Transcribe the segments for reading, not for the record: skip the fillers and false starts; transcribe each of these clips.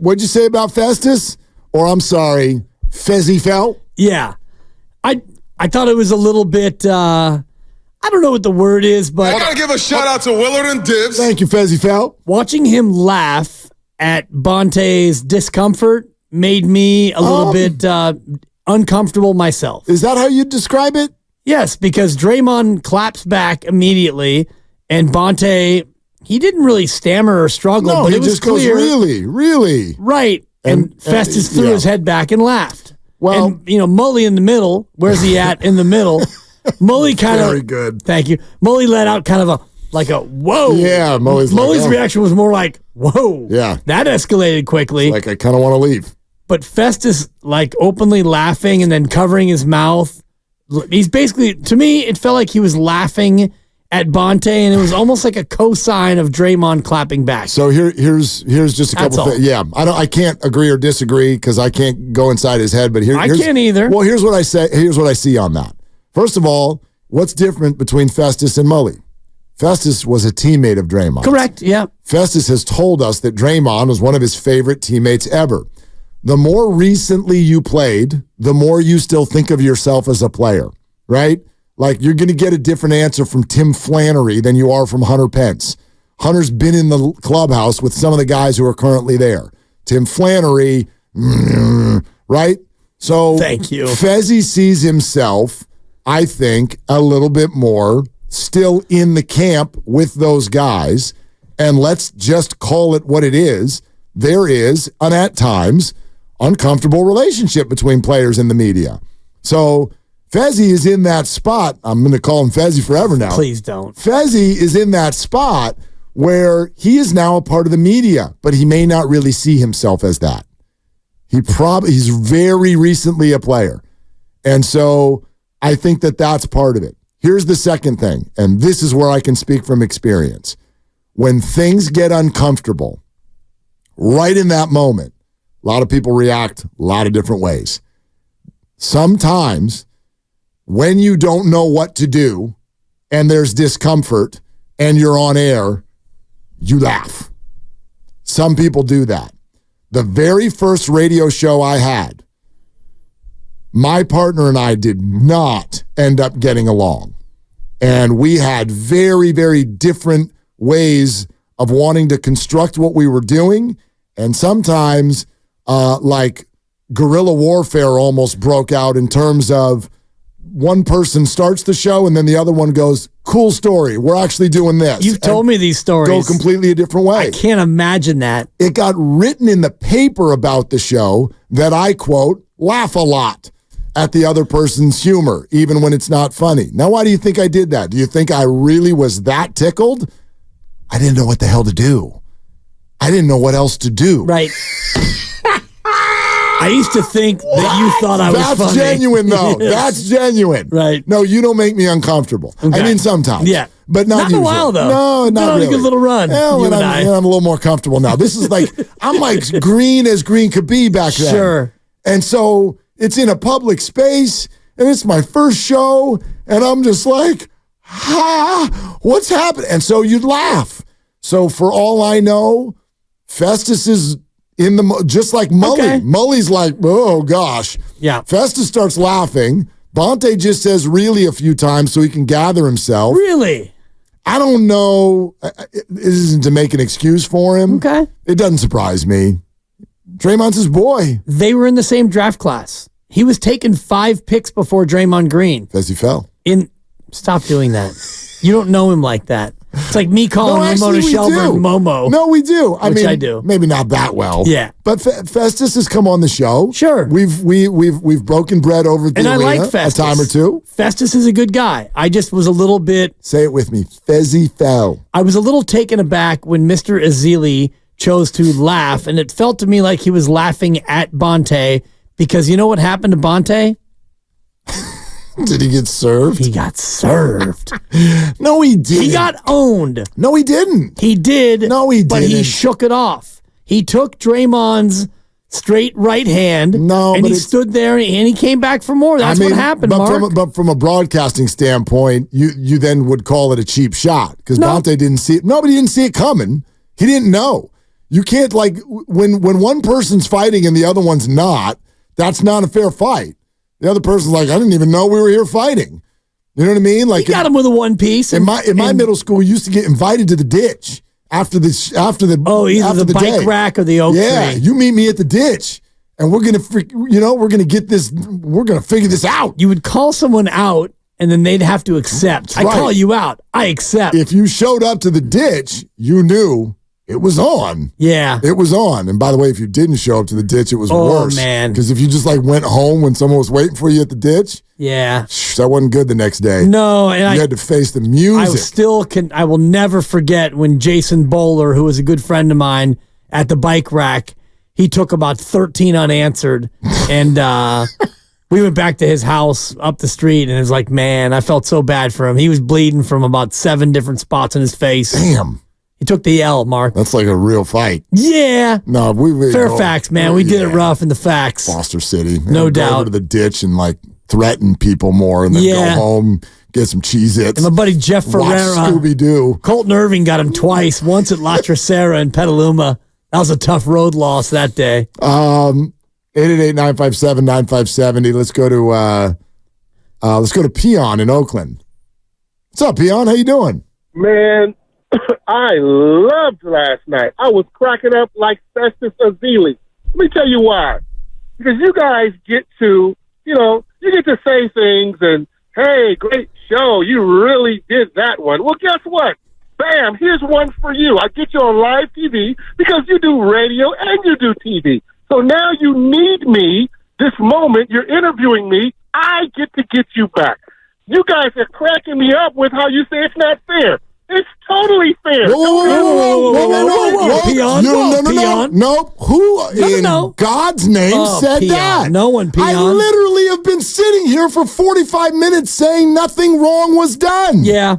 What'd you say about Festus? Or I'm sorry, Fezzy fell? Yeah. I thought it was a little bit, I don't know what the word is, but... I got to give a shout out to Willard and Dibs. Thank you, Fezzy fell. Watching him laugh at Bonta's discomfort made me a little bit uncomfortable myself. Is that how you describe it? Yes, because Draymond claps back immediately, and Bonta, he didn't really stammer or struggle, but it was clear. Goes, really? Right. And Festus threw his head back and laughed. Well, and, Mully in the middle, where's he at in the middle? Mully kind of... Very good. Thank you. Mully let out kind of a whoa. Yeah, Mully's reaction was more like, whoa. Yeah. That escalated quickly. Like, I kind of want to leave. But Festus, openly laughing and then covering his mouth. He's basically, to me, it felt like he was laughing at Bonta, and it was almost like a cosign of Draymond clapping back. So here's just a couple things. Yeah, I can't agree or disagree because I can't go inside his head. But I can't either. Well, here's what I say. Here's what I see on that. First of all, what's different between Festus and Mully? Festus was a teammate of Draymond. Correct. Yeah. Festus has told us that Draymond was one of his favorite teammates ever. The more recently you played, the more you still think of yourself as a player, right? Like, you're going to get a different answer from Tim Flannery than you are from Hunter Pence. Hunter's been in the clubhouse with some of the guys who are currently there. Tim Flannery, right? So thank you. Fezzy sees himself, I think, a little bit more still in the camp with those guys. And let's just call it what it is. There is, and at times, uncomfortable relationship between players and the media. So Fezzy is in that spot. I'm going to call him Fezzy forever now. Please don't. Fezzy is in that spot where he is now a part of the media, but he may not really see himself as that. He's very recently a player. And so I think that that's part of it. Here's the second thing, and this is where I can speak from experience. When things get uncomfortable, right in that moment, a lot of people react a lot of different ways. Sometimes when you don't know what to do and there's discomfort and you're on air, you laugh. Some people do that. The very first radio show I had, my partner and I did not end up getting along. And we had very, very different ways of wanting to construct what we were doing. And sometimes, guerrilla warfare almost broke out in terms of one person starts the show and then the other one goes, cool story, we're actually doing this. You've told me these stories. Go completely a different way. I can't imagine that. It got written in the paper about the show that I, quote, laugh a lot at the other person's humor, even when it's not funny. Now, why do you think I did that? Do you think I really was that tickled? I didn't know what the hell to do. I didn't know what else to do. Right. I used to think that you thought I was funny. That's genuine, though. That's genuine. Right. No, you don't make me uncomfortable. Okay. I mean, sometimes. Yeah. But not in a while, though. No, not really. A good little run. Well, I'm a little more comfortable now. This is I'm like green as green could be back then. Sure. And so it's in a public space, and it's my first show, and I'm just like, what's happening? And so you'd laugh. So for all I know, Festus is in just like Mully. Okay. Mully's like, oh gosh. Yeah. Festus starts laughing. Bonta just says really a few times so he can gather himself. Really? I don't know. This isn't to make an excuse for him. Okay. It doesn't surprise me. Draymond's his boy. They were in the same draft class. He was taken 5 picks before Draymond Green. Fezzy fell. Stop doing that. You don't know him like that. It's like me calling Ramona Shelburne Momo. No, we do. I do. Maybe not that well. Yeah. But Festus has come on the show. Sure. We've broken bread over at the arena I like Festus. A time or two. Festus is a good guy. I just was a little bit... Say it with me. Fezzy fell. I was a little taken aback when Mr. Ezeli chose to laugh, and it felt to me like he was laughing at Bonta because you know what happened to Bonta? Did he get served? He got served. No, he didn't. He got owned. No, he didn't. He did. No, he didn't. But he shook it off. He took Draymond's straight right hand, and he stood there, and he came back for more. That's what happened, Mark. But from a broadcasting standpoint, you then would call it a cheap shot because Bonta didn't see it. Nobody didn't see it coming. He didn't know. You can't, like, when one person's fighting and the other one's not, that's not a fair fight. The other person's like, I didn't even know we were here fighting. You know what I mean? Like, he got him with a one piece. In my middle school, we used to get invited to the ditch after the either the bike day. rack or the oak tree. Yeah, you meet me at the ditch, and we're gonna get this. We're gonna figure this out. You would call someone out, and then they'd have to accept. I call you out. I accept. If you showed up to the ditch, you knew it was on. Yeah. It was on. And by the way, if you didn't show up to the ditch, it was worse. Oh, man. Because if you just like went home when someone was waiting for you at the ditch, yeah, that wasn't good the next day. No, and you had to face the music. I will never forget when Jason Bowler, who was a good friend of mine at the bike rack, he took about 13 unanswered, and we went back to his house up the street, and it was like, man, I felt so bad for him. He was bleeding from about 7 different spots in his face. Damn. He took the L, Mark. That's like a real fight. Yeah. No, Fairfax, man. We did it rough in the facts. Foster City. No doubt. Go over to the ditch and like threaten people more and then go home, get some Cheez-Its. And my buddy Jeff Ferreira. Scooby-Doo. Colton Irving got him twice, once at La Tercera in Petaluma. That was a tough road loss that day. 888-957-9570. Let's go to Peon in Oakland. What's up, Peon? How you doing? Man, I loved last night. I was cracking up like Festus Azili. Let me tell you why. Because you guys get to, you get to say things and, hey, great show. You really did that one. Well, guess what? Bam, here's one for you. I get you on live TV because you do radio and you do TV. So now you need me. This moment, you're interviewing me. I get to get you back. You guys are cracking me up with how you say it's not fair. It's totally fair. Whoa. Peon. No. Who in God's name said Peon. that? No one, Peon. I literally have been sitting here for 45 minutes saying nothing wrong was done. Yeah.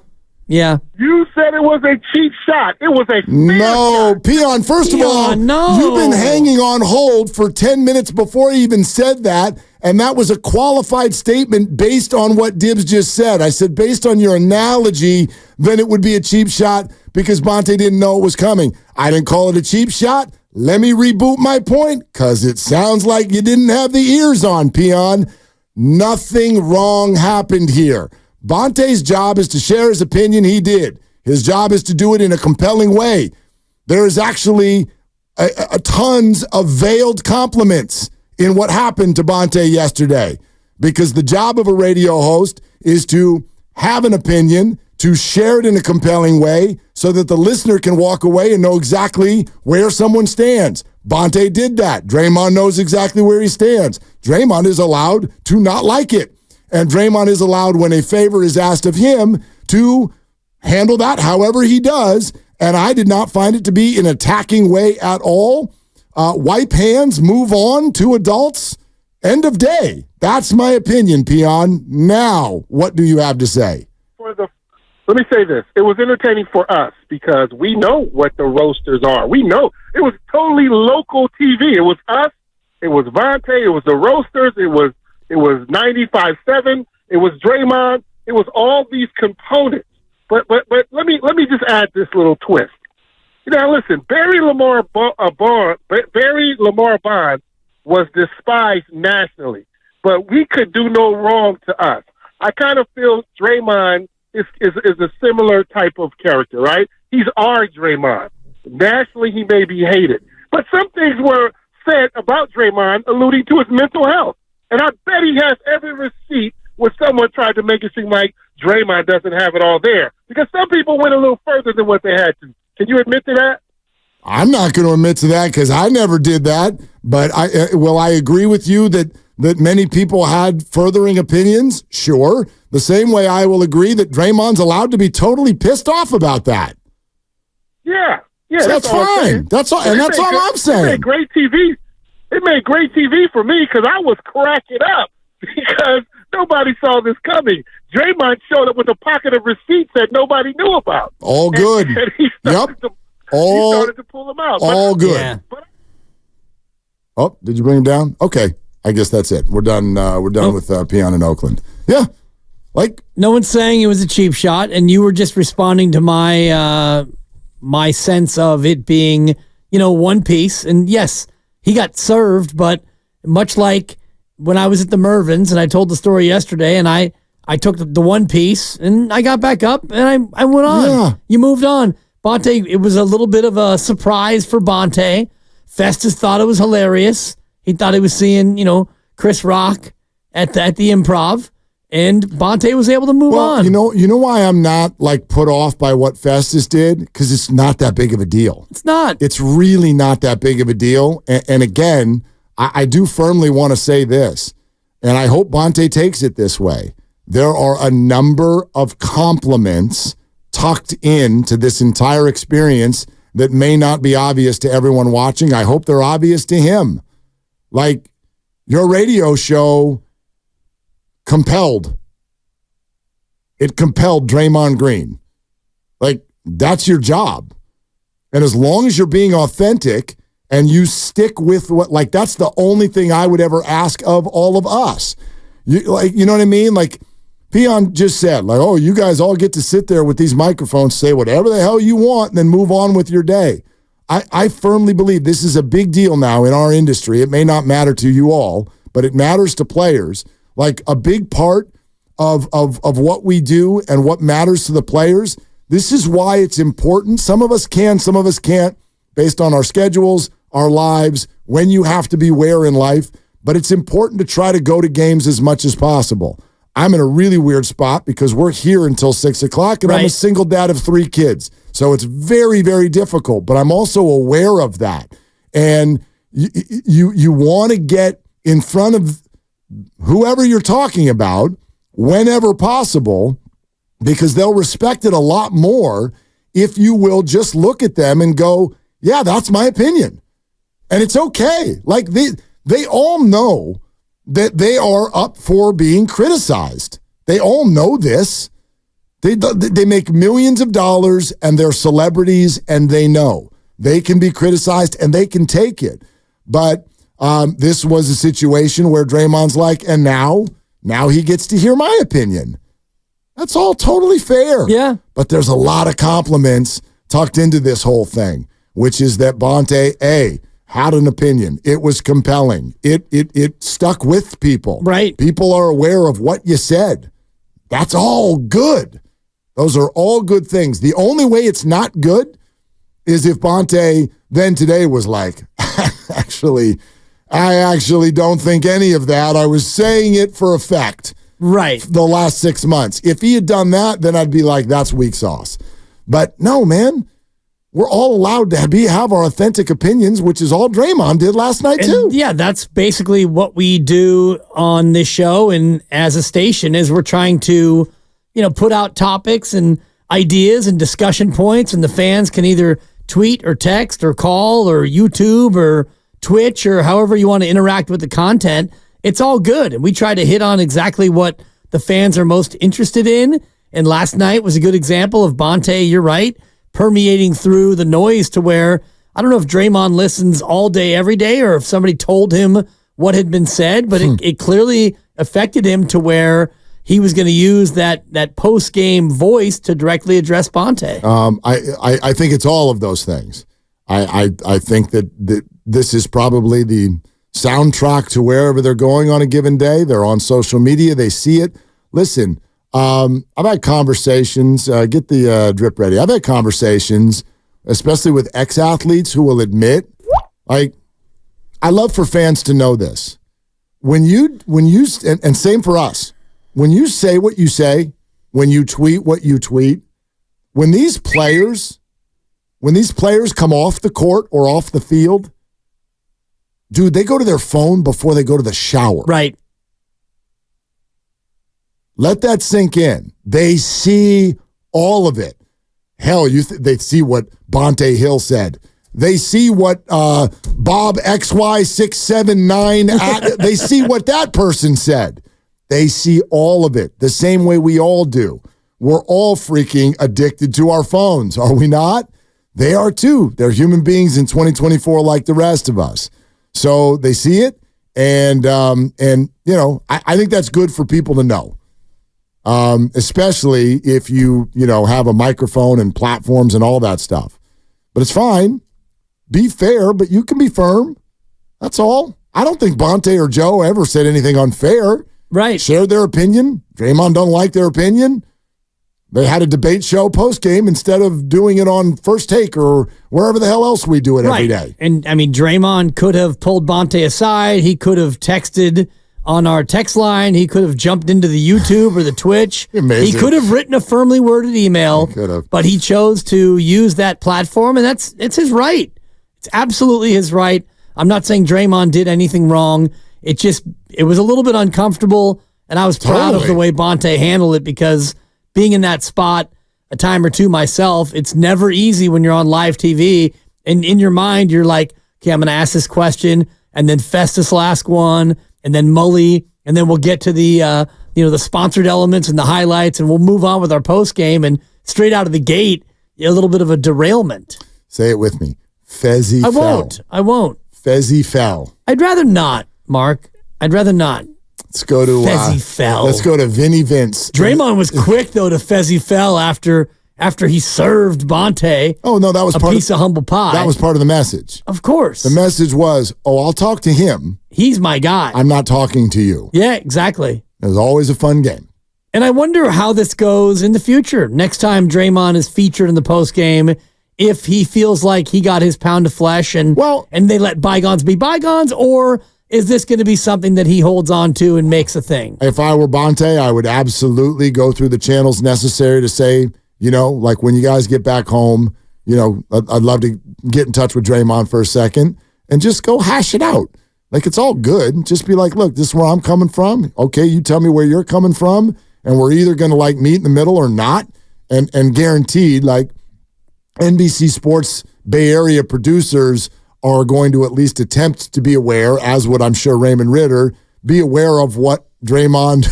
You said it was a cheap shot. It was a fair shot. Peon, first of all, you've been hanging on hold for 10 minutes before he even said that, and that was a qualified statement based on what Dibs just said. I said, based on your analogy, then it would be a cheap shot because Bonta didn't know it was coming. I didn't call it a cheap shot. Let me reboot my point because it sounds like you didn't have the ears on, Peon. Nothing wrong happened here. Bonta's job is to share his opinion. He did. His job is to do it in a compelling way. There is actually a tons of veiled compliments in what happened to Bonta yesterday because the job of a radio host is to have an opinion, to share it in a compelling way so that the listener can walk away and know exactly where someone stands. Bonta did that. Draymond knows exactly where he stands. Draymond is allowed to not like it. And Draymond is allowed, when a favor is asked of him, to handle that however he does. And I did not find it to be an attacking way at all. Wipe hands, move on to adults. End of day. That's my opinion, Peon. Now, what do you have to say? Let me say this. It was entertaining for us because we know what the roasters are. We know. It was totally local TV. It was us. It was Vontae. It was the roasters. It was 95.7. It was Draymond. It was all these components. But let me just add this little twist. Now listen, Barry Lamar Bond was despised nationally, but we could do no wrong to us. I kind of feel Draymond is a similar type of character, right? He's our Draymond. Nationally, he may be hated, but some things were said about Draymond alluding to his mental health. And I bet he has every receipt where someone tried to make it seem like Draymond doesn't have it all there. Because some people went a little further than what they had to. Can you admit to that? I'm not going to admit to that because I never did that. But I agree with you that many people had furthering opinions? Sure. The same way I will agree that Draymond's allowed to be totally pissed off about that. Yeah. So that's fine. That's all, and that's all I'm saying. It made great TV. It made great TV for me because I was cracking up because nobody saw this coming. Draymond showed up with a pocket of receipts that nobody knew about. All good. And he started to pull them out. All good. Yeah. Oh, did you bring him down? Okay. I guess that's it. We're done. We're done with Peon in Oakland. Yeah. No one's saying it was a cheap shot, and you were just responding to my my sense of it being one piece. And yes, he got served, but much like when I was at the Mervins and I told the story yesterday, and I took the one piece and I got back up and I went on. Yeah. You moved on. Bonta, it was a little bit of a surprise for Bonta. Festus thought it was hilarious. He thought he was seeing, Chris Rock at the Improv, and Bonta was able to move on. You know why I'm not put off by what Festus did? Because it's not that big of a deal. It's not. It's really not that big of a deal. And again, I do firmly want to say this, and I hope Bonta takes it this way. There are a number of compliments tucked into this entire experience that may not be obvious to everyone watching. I hope they're obvious to him. Like, your radio show compelled Draymond Green. That's your job. And as long as you're being authentic and you stick with that's the only thing I would ever ask of all of us. You know what I mean? Peon just said, you guys all get to sit there with these microphones, say whatever the hell you want, and then move on with your day. I firmly believe this is a big deal now in our industry. It may not matter to you all, but it matters to players. A big part of what we do and what matters to the players, this is why it's important. Some of us can, some of us can't, based on our schedules, our lives, when you have to be where in life. But it's important to try to go to games as much as possible. I'm in a really weird spot because we're here until 6 o'clock, and right. I'm a single dad of 3 kids. So it's very, very difficult, but I'm also aware of that. And you want to get in front of whoever you're talking about whenever possible, because they'll respect it a lot more if you will just look at them and go, yeah, that's my opinion. And it's okay. They all know that they are up for being criticized. They all know this. They make millions of dollars and they're celebrities, and they know they can be criticized and they can take it. But this was a situation where Draymond's and now he gets to hear my opinion. That's all totally fair. Yeah. But there's a lot of compliments tucked into this whole thing, which is that Bonta, had an opinion. It was compelling. It stuck with people. Right. People are aware of what you said. That's all good. Those are all good things. The only way it's not good is if Bonta then today was I actually don't think any of that. I was saying it for effect. Right. The last 6 months. If he had done that, then I'd be that's weak sauce. But no, man. We're all allowed to have our authentic opinions, which is all Draymond did last night, too. Yeah, that's basically what we do on this show and as a station is we're trying to, put out topics and ideas and discussion points, and the fans can either tweet or text or call or YouTube or Twitch or however you want to interact with the content. It's all good, and we try to hit on exactly what the fans are most interested in, and last night was a good example of Bonta, you're right, permeating through the noise to where I don't know if Draymond listens all day, every day, or if somebody told him what had been said, but it clearly affected him to where he was going to use that post-game voice to directly address Bonta. I think it's all of those things. I think that this is probably the soundtrack to wherever they're going on a given day. They're on social media. They see it. Listen, I've had conversations, get the drip ready. I've had conversations, especially with ex-athletes who will admit, I love for fans to know this. When you and same for us, when you say what you say, when you tweet what you tweet, when these players come off the court or off the field, dude, they go to their phone before they go to the shower. Right. Let that sink in. They see all of it. Hell, they see what Bonta Hill said. They see what Bob XY679, they see what that person said. They see all of it the same way we all do. We're all freaking addicted to our phones, are we not? They are too. They're human beings in 2024 like the rest of us. So they see it, and I think that's good for people to know. Especially if you have a microphone and platforms and all that stuff. But it's fine. be fair, but you can be firm. That's all. I don't think Bonta or Joe ever said anything unfair. Right. Shared their opinion. Draymond don't like their opinion. They had a debate show post-game instead of doing it on First Take or wherever the hell else we do it every day. And, I mean, Draymond could have pulled Bonta aside. He could have texted on our text line. He could have jumped into the YouTube or the Twitch. Amazing. He could have written a firmly worded email, but he chose to use that platform, and it's his right. It's absolutely his right. I'm not saying Draymond did anything wrong. It was a little bit uncomfortable, and I was proud of the way Bonta handled it because being in that spot a time or two myself, it's never easy when you're on live TV, and in your mind, you're like, okay, I'm going to ask this question, and then Festus will ask one, and then Mully, and then we'll get to the the sponsored elements and the highlights, and we'll move on with our post game. And straight out of the gate, a little bit of a derailment. Say it with me. Fezzy fell. I won't. Fezzy fell. I'd rather not, Mark. I'd rather not. Let's go to Fezzy fell. Let's go to Vinny Vince. Draymond was quick though to Fezzy fell after he served Bonta. Oh no, that was a piece of humble pie. That was part of the message. Of course. The message was, I'll talk to him. He's my guy. I'm not talking to you. Yeah, exactly. It was always a fun game. And I wonder how this goes in the future. Next time Draymond is featured in the post game, if he feels like he got his pound of flesh and they let bygones be bygones, or is this going to be something that he holds on to and makes a thing? If I were Bonta, I would absolutely go through the channels necessary to say, like when you guys get back home, I'd love to get in touch with Draymond for a second and just go hash it out. Like, it's all good. Just be like, look, this is where I'm coming from. Okay, you tell me where you're coming from, and we're either going to meet in the middle or not. And guaranteed, NBC Sports Bay Area producers are going to at least attempt to be aware, as would I'm sure Raymond Ritter, be aware of what Draymond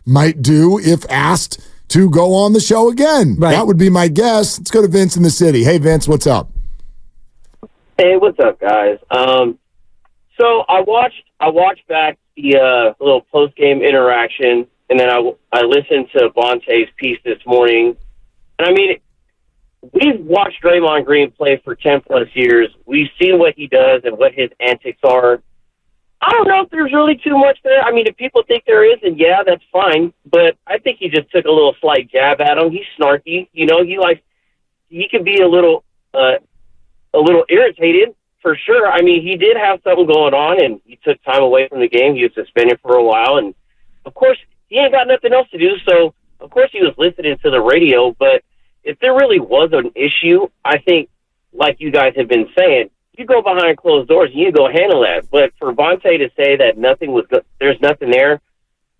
might do if asked to go on the show again. Right. That would be my guess. Let's go to Vince in the city. Hey, Vince, what's up? Hey, what's up, guys? So I watched back the little post-game interaction, and then I listened to Bonta's piece this morning. And, I mean, we've watched Draymond Green play for 10-plus years. We've seen what he does and what his antics are. I don't know if there's really too much there. I mean, if people think there is, then yeah, that's fine. But I think he just took a little slight jab at him. He's snarky. He can be a little irritated for sure. I mean, he did have something going on, and he took time away from the game. He was suspended for a while, and of course, he ain't got nothing else to do. So of course, he was listening to the radio. But if there really was an issue, I think, like you guys have been saying, you go behind closed doors and you go handle that. But for Bonta to say that there's nothing there,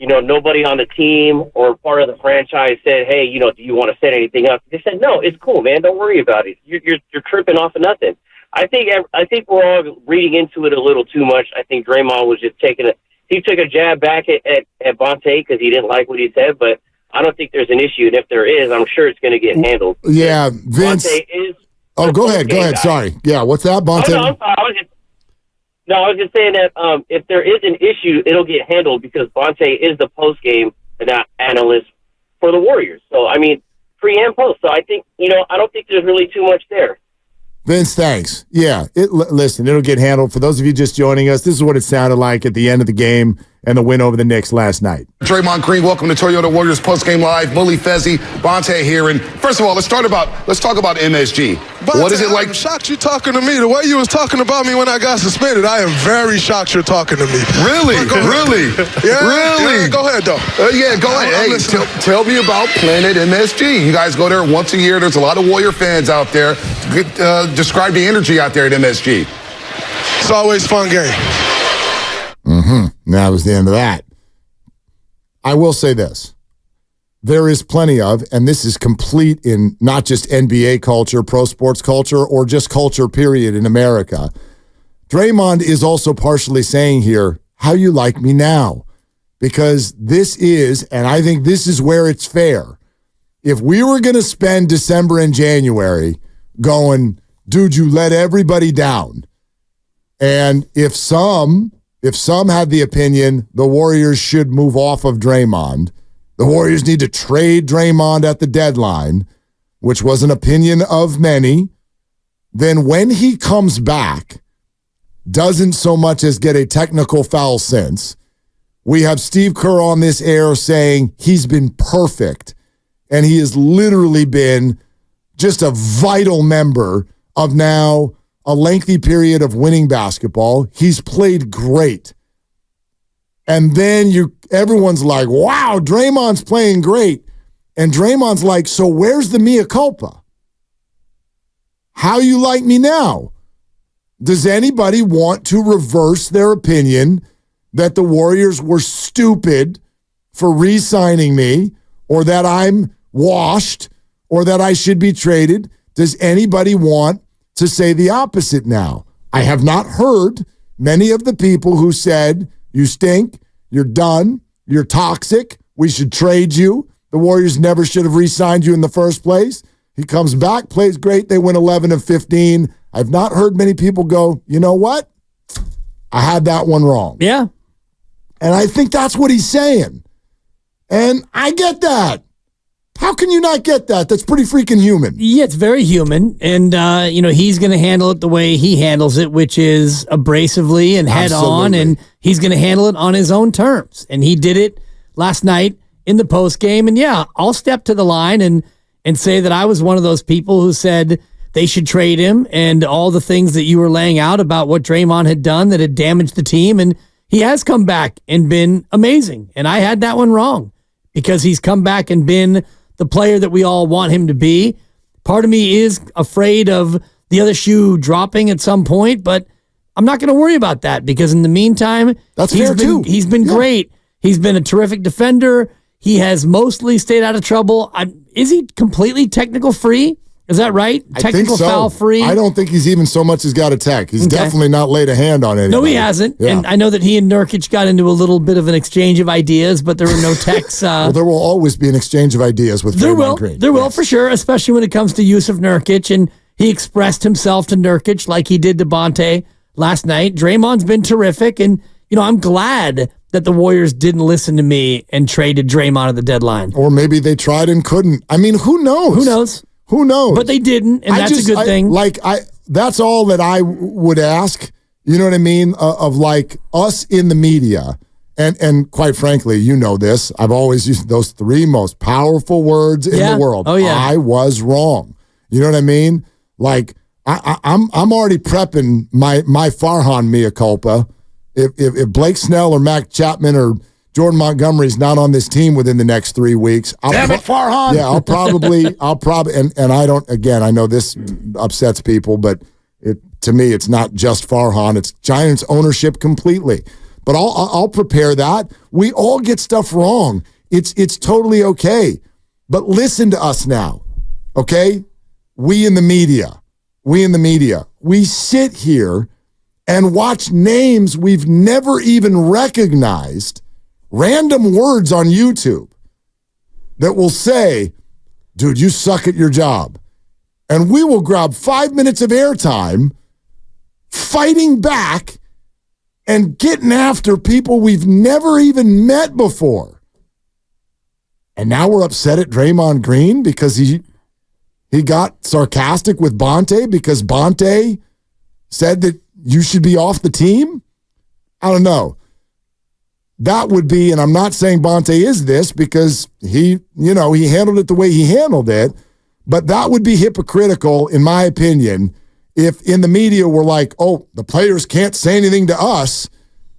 nobody on the team or part of the franchise said, hey, do you want to set anything up? They said, no, it's cool, man. Don't worry about it. You're tripping off of nothing. I think we're all reading into it a little too much. I think Draymond was just he took a jab back at Bonta because he didn't like what he said, but I don't think there's an issue. And if there is, I'm sure it's going to get handled. Yeah, Vince. Go ahead. Guy. Sorry. Yeah, what's that, Bonta? Oh, no, I was just saying that if there is an issue, it'll get handled because Bonta is the post-game analyst for the Warriors. So, I mean, pre and post. So I think, I don't think there's really too much there. Vince, thanks. Yeah, listen, it'll get handled. For those of you just joining us, this is what it sounded like at the end of the game and the win over the Knicks last night. Draymond Green, welcome to Toyota Warriors Postgame Live. Bully Fezzy, Bonta here. And first of all, let's talk about MSG. Bonta, what is it like? I'm shocked you're talking to me. The way you was talking about me when I got suspended, I am very shocked you're talking to me. Really? Really? Yeah, really? Yeah, go ahead, though. Go ahead. Hey, tell me about Planet MSG. You guys go there once a year. There's a lot of Warrior fans out there. Describe the energy out there at MSG. It's always a fun game. That was the end of that. I will say this. There is plenty of, and this is complete in not just NBA culture, pro sports culture, or just culture, period, in America. Draymond is also partially saying here, how you like me now? Because this is, and I think this is where it's fair. If we were going to spend December and January going, dude, you let everybody down. And if some had the opinion the Warriors should move off of Draymond, the Warriors need to trade Draymond at the deadline, which was an opinion of many, then when he comes back, doesn't so much as get a technical foul since. We have Steve Kerr on this air saying he's been perfect, and he has literally been just a vital member of now a lengthy period of winning basketball. He's played great. And then everyone's like, wow, Draymond's playing great. And Draymond's like, so where's the mea culpa? How you like me now? Does anybody want to reverse their opinion that the Warriors were stupid for re-signing me, or that I'm washed, or that I should be traded? Does anybody want to say the opposite now? I have not heard many of the people who said, you stink, you're done, you're toxic, we should trade you, the Warriors never should have re-signed you in the first place. He comes back, plays great, they win 11 of 15. I've not heard many people go, you know what? I had that one wrong. Yeah. And I think that's what he's saying. And I get that. How can you not get that? That's pretty freaking human. Yeah, it's very human. And, he's going to handle it the way he handles it, which is abrasively and head on. And he's going to handle it on his own terms. And he did it last night in the post game. And, yeah, I'll step to the line and say that I was one of those people who said they should trade him and all the things that you were laying out about what Draymond had done that had damaged the team. And he has come back and been amazing. And I had that one wrong because he's come back and been the player that we all want him to be. Part of me is afraid of the other shoe dropping at some point, but I'm not going to worry about that because in the meantime, he's been great. He's been a terrific defender. He has mostly stayed out of trouble. Is he completely technical free? Is that right? Technical foul free? I don't think he's even so much as got a tech. He's definitely not laid a hand on anybody. No, he hasn't. Yeah. And I know that he and Nurkic got into a little bit of an exchange of ideas, but there were no techs. Well, there will always be an exchange of ideas with Draymond Green. There will, for sure, especially when it comes to use of Nurkic. And he expressed himself to Nurkic like he did to Bonta last night. Draymond's been terrific. And, I'm glad that the Warriors didn't listen to me and traded Draymond at the deadline. Or maybe they tried and couldn't. I mean, who knows? Who knows? But they didn't, and that's a good thing. That's all that I would ask, you know what I mean, of like us in the media. And quite frankly, you know this, I've always used those three most powerful words in the world. Oh, yeah. I was wrong. You know what I mean? Like, I'm already prepping my Farhan mea culpa. If Blake Snell or Mac Chapman or Jordan Montgomery's not on this team within the next 3 weeks. Damn it, Farhan. Yeah, I'll probably, and I don't, again, I know this upsets people, but to me, it's not just Farhan. It's Giants ownership completely. But I'll prepare that. We all get stuff wrong. It's totally okay. But listen to us now, okay? We in the media, we sit here and watch names we've never even recognized, random words on YouTube that will say, dude, you suck at your job. And we will grab 5 minutes of airtime fighting back and getting after people we've never even met before. And now we're upset at Draymond Green because he got sarcastic with Bonta because Bonta said that you should be off the team? I don't know. That would be, and I'm not saying Bonta is this because he handled it the way he handled it, but that would be hypocritical, in my opinion, if in the media we're like, oh, the players can't say anything to us.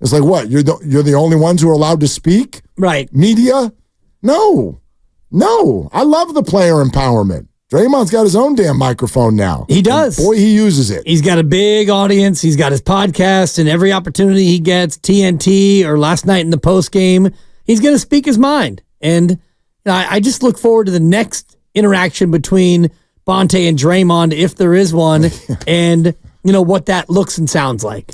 It's like, what, you're the only ones who are allowed to speak? Right. Media? No. I love the player empowerment. Draymond's got his own damn microphone now. He does. And boy, he uses it. He's got a big audience. He's got his podcast, and every opportunity he gets, TNT or last night in the post game, he's going to speak his mind. And I just look forward to the next interaction between Bonta and Draymond, if there is one, and what that looks and sounds like.